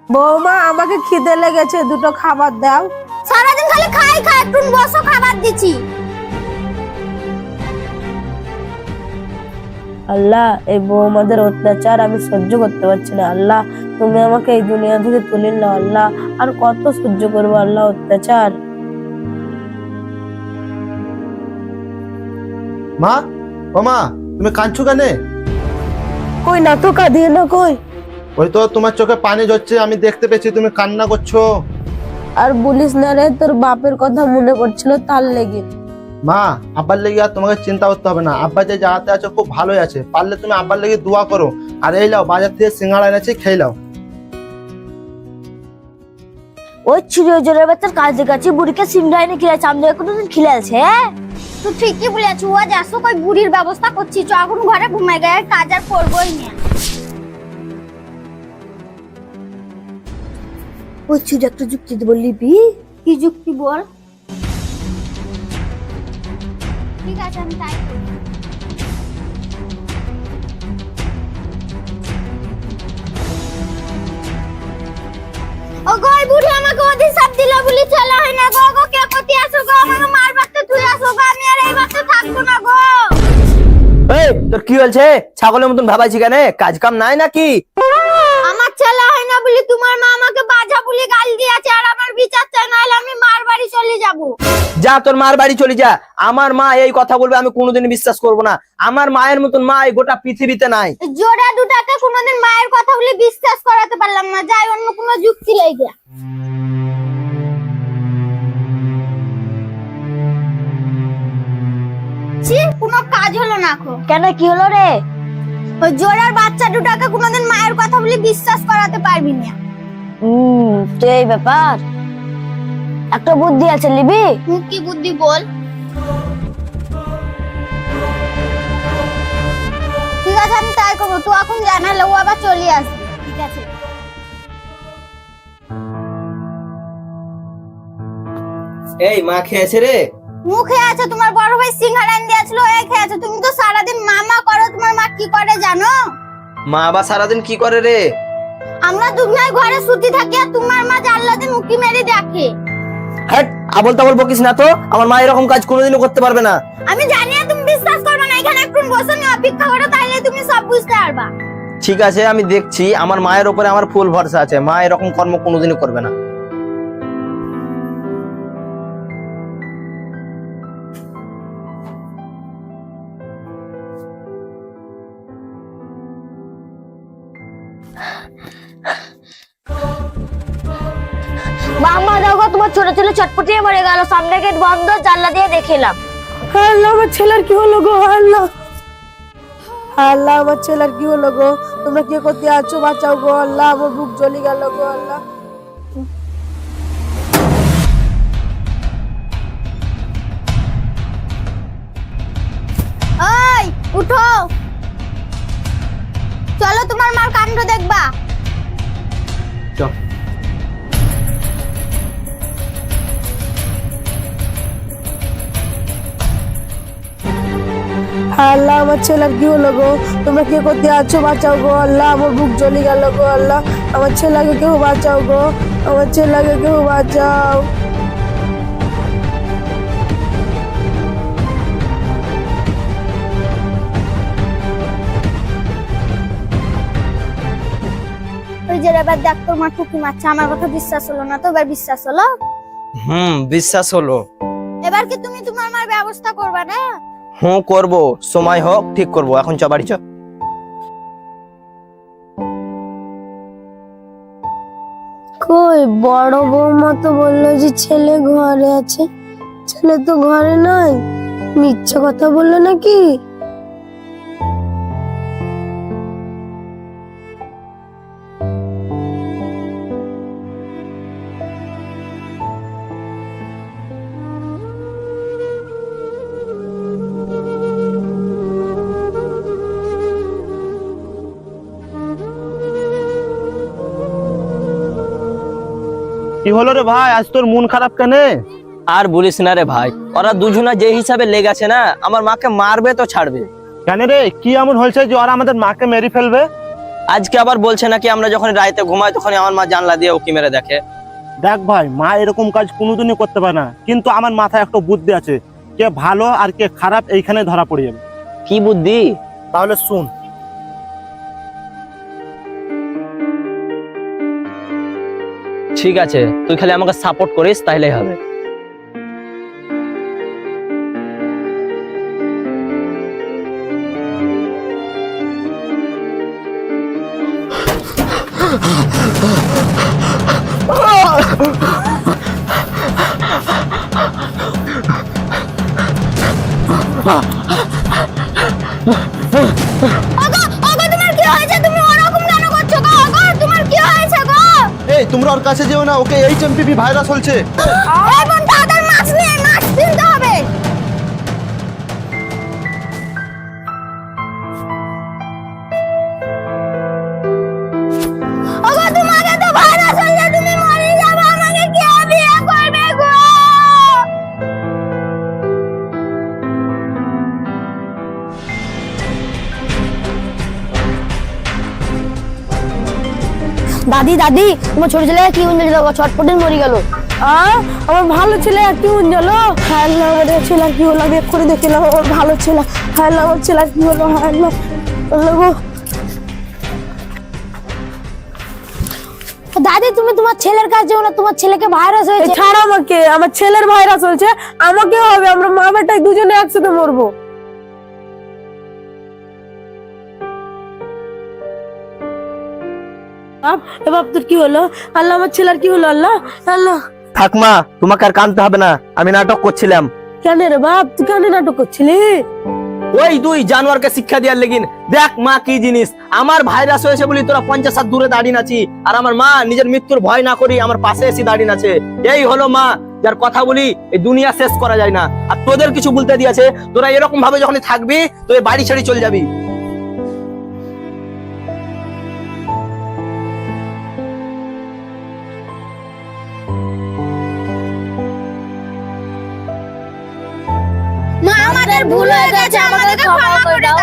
বৌমা আমাকে খিদে লেগেছে, দুটো খাবার দাও। সারাদিন খালি খাই খাই, একটু বসো, খাবার দিচ্ছি। আল্লাহ, এই বৌমাদের অত্যাচার আমি সহ্য করতে পারছি না। আল্লাহ, তুমি আমাকে এই দুনিয়া থেকে তুলে নাও। আল্লাহ, আর কত সহ্য করবো আল্লাহ অত্যাচার। মা, ও মা, তুমি কাঁদছো কেন? কই না তো, কাঁদিয়ে না কই। ওই তো তোমার চোখে পানি ঝরছে, আমি দেখতে পেয়েছি তুমি কান্না করছো। আর বলিস না রে, তোর বাপের কথা মনে পড়ছিল তার লেগে। মা, আব্বার লেগে আর তোমাকে চিন্তা করতে হবে না। আব্বা যে জায়গাতে আছে খুব ভালোই আছে। পারলে তুমি আব্বার লেগে দোয়া করো। আর এই লাও, বাজার থেকে সিঙ্গাড়া এনেছি, খেয়ে লাও। ওই চিরজোরের বাচ্চার কাজে কাছে বুড়িকে সিংড়া এনে খিলাইছে, আমি কোনদিন খিলাইছে? তুই ঠিকই বলেছ, ও আজ আসো, কই বুড়ির ব্যবস্থা করছি। চ এখন ঘরে ঘুমাই গায়ে, কাজ আর করবোই না। ওই চুরি একটা যুক্তি দেবো, লিবি? কি যুক্তি বল? ঠিক আছে, আমি তাই করি। ও গো, এই বুড়ি আমাকে অভিশাপ দিল বলি চলা হয় না গো। গো, কে কতি আসো গো, আমাকে মারবাতে তুই আসো গো, আমি আর এই বাতে থাকবো না গো। এই তোর কি হয়েছে? ছাগলের মতন ভাবাইছি কেন? কাজ কাম নাই নাকি? আমার চলা হয় না বলি তোমার মা আমাকে বাজা বলি গাল দিয়েছে, আর আমার বিচার চাই, নাহলে আমি মার বাড়ি চলে যাব। যা, তোর মার বাড়ি চলে যা। আমার মা এই কথা বলবে আমি কোনোদিন বিশ্বাস করব না। আমার মায়ের মতন মা এই গোটা পৃথিবীতে নাই। জোড়া দুটাকে কোনোদিন মায়ের কথা বলে বিশ্বাস করাতে পারলাম না, যাই অন্য কোনো যুক্তি লেগে। কোনো কাজ হলো না। কেন, কি হলো রে? ওই জোড়ার বাচ্চা দুটাকে কোনোদিন মায়ের কথা বলে বিশ্বাস করাতে পারবি না। তো এই ব্যাপার, একটা বুদ্ধি আছে, লিবি? কি বুদ্ধি বল? ঠিক আছে, আমি তাই করবো। তুই এখন জানালে ও আবার চলে আসবে। ঠিক আছে। এই মা খেয়েছে রে? মুখে আছে, তোমার বড় ভাই সিঙ্গারা এনে দিয়েছিল, এই খেয়েছে। তুমি তো সারাদিন মামা করো, তোমার মা কি করে জানো? মা আবার সারাদিন কি করে রে? আমরা দুনিয়ায় ঘরে শুতে থাকি, আর তোমার মা জানলা দিয়ে মুখি মেরে দেখে। হ্যাঁ, আবল তাবল বকিস না তো। আমার মা এরকম কাজ কোনোদিনও করতে পারবে না। আমি জানি তুমি বিশ্বাস করবে না, এখানে একটু বসে নি, অপেক্ষা করো, তাইলে তুমি সব বুঝতে পারবা। ঠিক আছে, আমি দেখছি। আমার মায়ের উপরে আমার ফুল ভরসা আছে। মা এরকম কর্ম কোনোদিনও করবে না। মামা দেখো, তোমার ছোট ছোট চটপটিয়ে মরে গেল, সামনে গেট বন্ধ, জানলা দিয়ে দেখলাম। আল্লাহ, আমার ছেলের কি হলো গো? আল্লাহ, আল্লাহ, আমার ছেলের কি হলো গো? তোমরা কে করতে আছো? বাঁচাও গো আল্লাহ, আমার বুক জ্বলে গেল গো আল্লাহ। ওই উঠো, চলো তোমার মার কাণ্ড দেখবা। চল। আল্লাহ, আমার ছেলের কি হলো গো? তোমরা কে করতে আছো? বাঁচাও গো আল্লাহ, আমার বুক জ্বলে গেল গো আল্লাহ। আমার ছেলেকে কেউ বাঁচাও গো, আমার ছেলেকে কেউ বাঁচাও। ওই যে এবার দেখ, তোর মা টুকি মারছে, আমার কথা বিশ্বাস হলো না তো, এবার বিশ্বাস হলো? বিশ্বাস হলো। এবার কি তুমি তোমার মার ব্যবস্থা করবা না? করব, সময় হোক ঠিক করব। এখন চ বাড়ি চ। কই বড় বৌমা তো বললো যে ছেলে ঘরে আছে, ছেলে তো ঘরে নাই। মিথ্যা কথা বললো নাকি? কি হলো রে ভাই, আজ তোর মন খারাপ কেন? আর বলিস না রে ভাই, ওরা দুজনা যে হিসাবে লেগেছে না, আমার মাকে মারবে তো ছাড়বে। কেন রে, কি এমন হয়েছে যে ওরা আমাদের মাকে মেরে ফেলবে? আজকে আবার বলছে নাকি আমরা যখন রাইতে ঘুমাই তখন আমার মা জানলা দিয়ে উকি মেরে দেখে। দেখ ভাই, মা এরকম কাজ কোনোদিনই করতে পারে না, কিন্তু আমার মাথায় একটা বুদ্ধি আছে, কে ভালো আর কে খারাপ এইখানে ধরা পড়ে যাবে। কি বুদ্ধি? তাহলে শুন। ঠিক আছে, তুই খালি আমাকে সাপোর্ট করিস তাইলেই হবে। ওগো ওগো তোমার কি হয়েছে? তুমি ওরকম কেন করছো গো? ওগো তোমার কি হয়েছে গো? এই তোমরা ওর কাছে যেও না, ওকে এইচএমপিভি ভাইরাস হচ্ছে। এই বোন তাড়াতাড়ি মাছ নিয়ে মাছ কিনতে হবে। ওগো তোমাকে তো ভাইরাস হয়েছে, তুমি মরে যাবে, আমাকে কে বিয়ে করবে গো? দাদি দাদি তোমার ছোট ছেলে কি হয়েছিল? ছটপটে মরে গেল। আমার ভালো ছেলে আর কি হলো? হ্যাঁ আল্লাহ, আমার ছেলে আর কি হলো? আমি এক্ষুনি দেখলাম আমার ভালো ছেলে। হ্যাঁ আল্লাহ, আমার ছেলে আর কি হলো? হ্যাঁ আল্লাহ, আল্লাহ গো। দাদি তুমি তোমার ছেলের কাছে যেও না, তোমার ছেলেকে ভাইরাস হয়েছে। ছাড় আমাকে, আমার ছেলের ভাইরাস হয়েছে, আমাকে হবে, আমরা মা বেটাই দুজনে একসাথে মরবো। বাপ তোর কি হলো? আল্লাহ, আমার ছেলের কি হলো? আল্লাহ আল্লাহ। থাক মা, তোমাকে আর কাঁদতে হবে না, আমি নাটক করছিলাম। কেন রে বাপ, তুই কেন নাটক করছিলি? ওই দুই জানোয়ারকে শিক্ষা দেওয়ার লেগিন। দেখ মা কি জিনিস, আমার ভাইরাস হয়েছে বলি তোরা 50 হাত দূরে দাঁড়িয়ে আছি, আর আমার মা নিজের মৃত্যুর ভয় না করি আমার পাশে এসে দাঁড়িয়ে আছে। এই হলো মা, যার কথা বলি এই দুনিয়া শেষ করা যায় না। আর তোদের কিছু বলতে দিয়েছে, তোরা এরকম ভাবে যখন থাকবি তো এই বাড়ি ছেড়ে চলে যাবি। মা আমাদের ভুল হয়ে গেছে, আমাদেরকে ক্ষমা করে দাও।